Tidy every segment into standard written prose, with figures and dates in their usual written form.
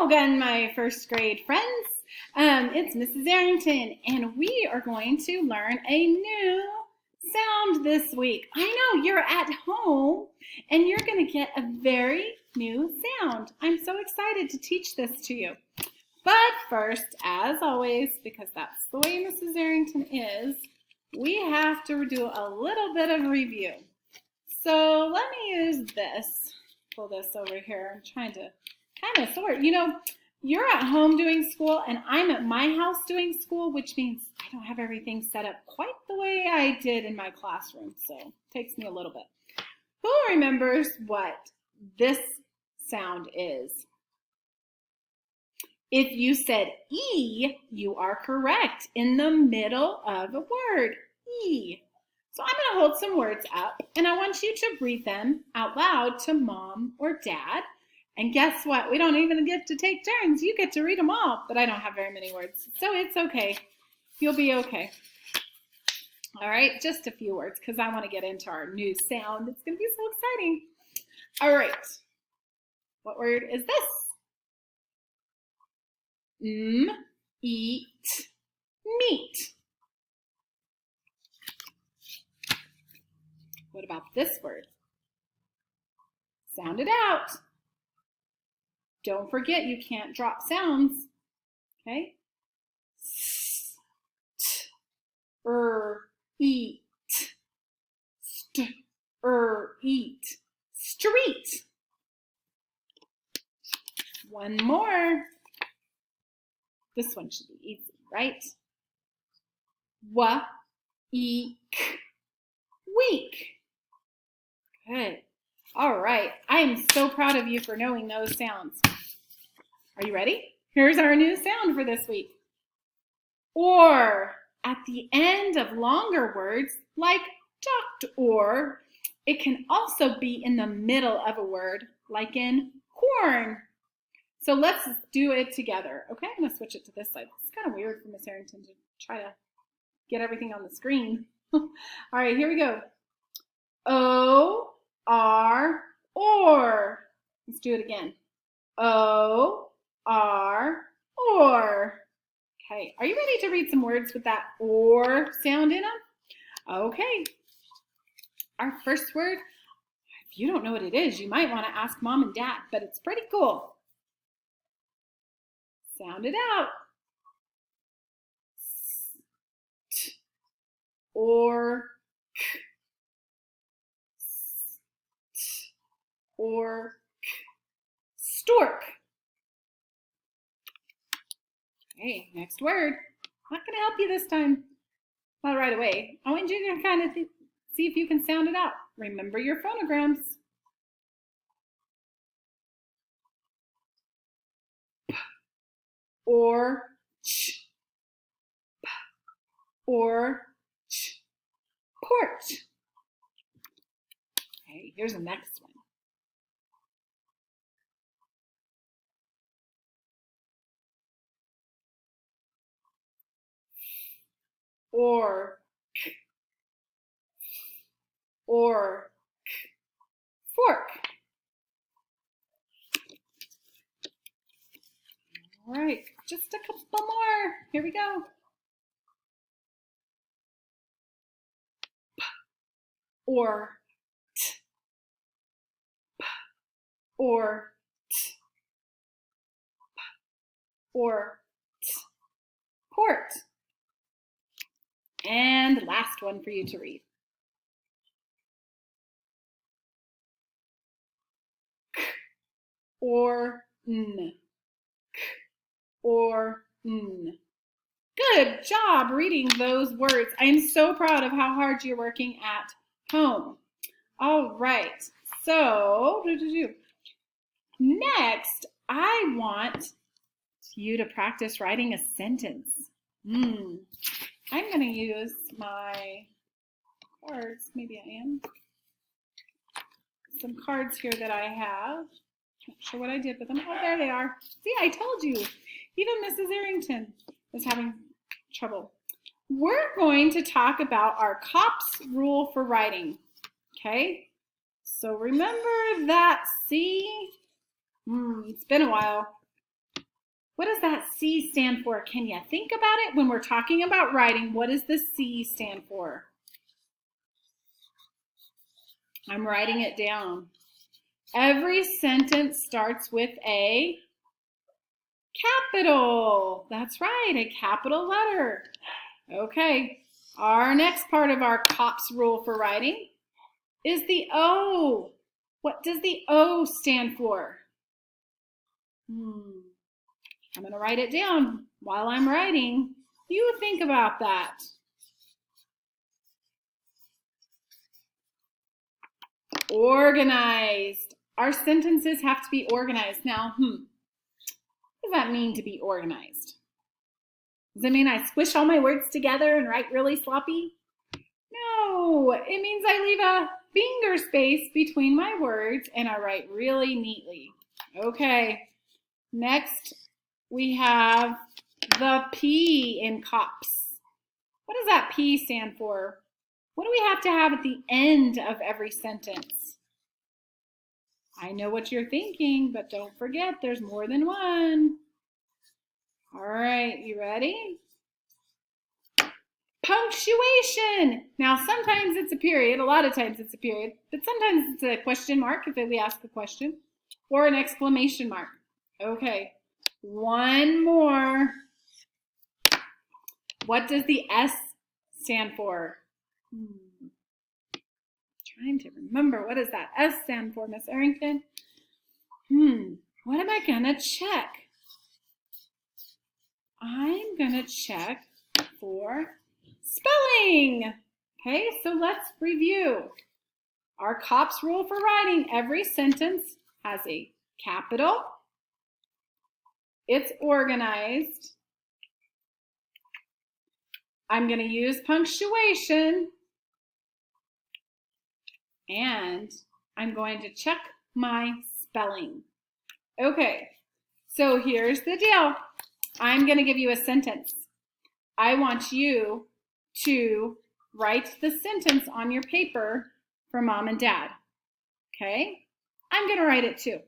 again, my first grade friends. It's Mrs. Arrington, and we are going to learn a new sound this week. I know you're at home, and you're going to get a very new sound. I'm so excited to teach this to you. But first, as always, because that's the way Mrs. Arrington is, we have to do a little bit of review. So let me use this. Pull this over here. I'm trying to kind of sort. You know, you're at home doing school, and I'm at my house doing school, which means I don't have everything set up quite the way I did in my classroom. So it takes me a little bit. Who remembers what this sound is? If you said E, you are correct. In the middle of a word, E. So I'm going to hold some words up, and I want you to read them out loud to mom or dad. And guess what? We don't even get to take turns. You get to read them all, but I don't have very many words, so it's okay. You'll be okay. All right, just a few words because I want to get into our new sound. It's going to be so exciting. All right, what word is this? Eat, meat. What about this word? Sound it out. Don't forget you can't drop sounds. Okay? Eat. Eat. Street. One more. This one should be easy, right? Week. Good. All right. I am so proud of you for knowing those sounds. Are you ready? Here's our new sound for this week. Or, at the end of longer words like doctor, it can also be in the middle of a word like in corn. So let's do it together. Okay, I'm going to switch it to this side. It's kind of weird for Miss Arrington to try to get everything on the screen. All right, here we go. Or. Let's do it again. Or. Okay, are you ready to read some words with that or sound in them? Okay. Our first word, if you don't know what it is, you might want to ask mom and dad, but it's pretty cool. Sound it out. Or stork. Okay, next word. I'm not going to help you this time. Not right away. I want you to kind of see if you can sound it out. Remember your phonograms. P or ch. P or ch. Porch. Okay, here's the next one. Or fork. All right, just a couple more. Here we go. P or t. P or t. P or t. Port. And last one for you to read. K or n. K or n. Good job reading those words. I am so proud of how hard you're working at home. All right. So, next, I want you to practice writing a sentence. I'm going to use my cards. Maybe I am. Some cards here that I have. Not sure what I did with them. Oh, there they are. See, I told you. Even Mrs. Arrington is having trouble. We're going to talk about our COPS rule for writing. Okay? So remember that C? It's been a while. What does that C stand for? Can you think about it? When we're talking about writing, what does the C stand for? I'm writing it down. Every sentence starts with a capital. That's right, a capital letter. Okay, our next part of our COPS rule for writing is the O. What does the O stand for? I'm going to write it down while I'm writing. You think about that. Organized. Our sentences have to be organized. Now, what does that mean to be organized? Does it mean I squish all my words together and write really sloppy? No, it means I leave a finger space between my words and I write really neatly. Okay, next we have the P in COPS. What does that P stand for? What do we have to have at the end of every sentence? I know what you're thinking, but don't forget there's more than one. All right, you ready? Punctuation. Now, sometimes it's a period. A lot of times it's a period, but sometimes it's a question mark if we ask a question, or an exclamation mark. Okay, one more. What does the S stand for? Trying to remember. What does that S stand for, Miss Arrington? What am I gonna check? I'm gonna check for spelling. Okay, so let's review. Our COPS rule for writing, every sentence has a capital. It's organized. I'm going to use punctuation. And I'm going to check my spelling. Okay, so here's the deal. I'm going to give you a sentence. I want you to write the sentence on your paper for Mom and Dad. Okay? I'm going to write it too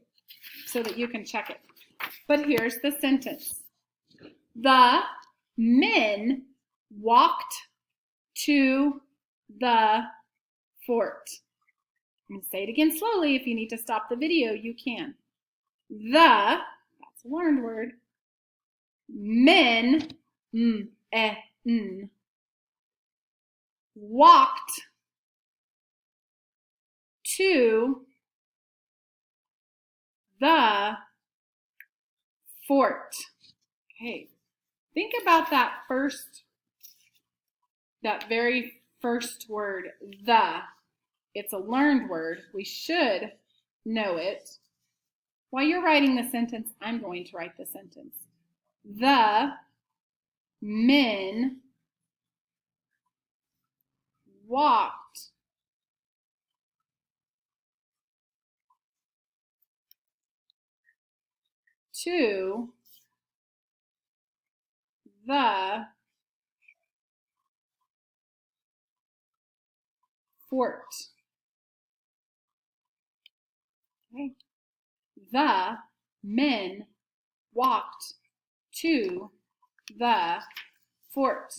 so that you can check it. But here's the sentence. The men walked to the fort. I'm going to say it again slowly. If you need to stop the video, you can. That's a learned word. Men, walked to the fort. Okay, think about that very first word, the. It's a learned word. We should know it. While you're writing the sentence, I'm going to write the sentence. The men walked to the fort. Okay. The men walked to the fort.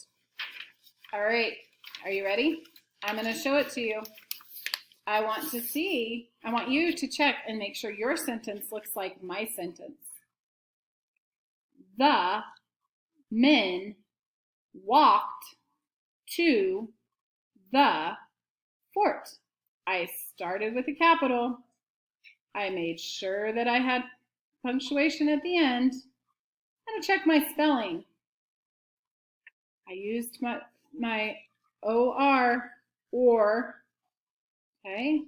All right, are you ready? I'm going to show it to you. I want you to check and make sure your sentence looks like my sentence. The men walked to the fort. I started with a capital. I made sure that I had punctuation at the end. I'm going to check my spelling. I used my OR, or, okay.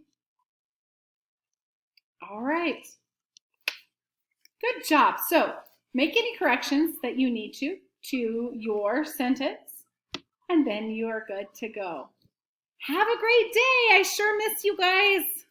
All right. Good job. So make any corrections that you need to your sentence, and then you are good to go. Have a great day. I sure miss you guys.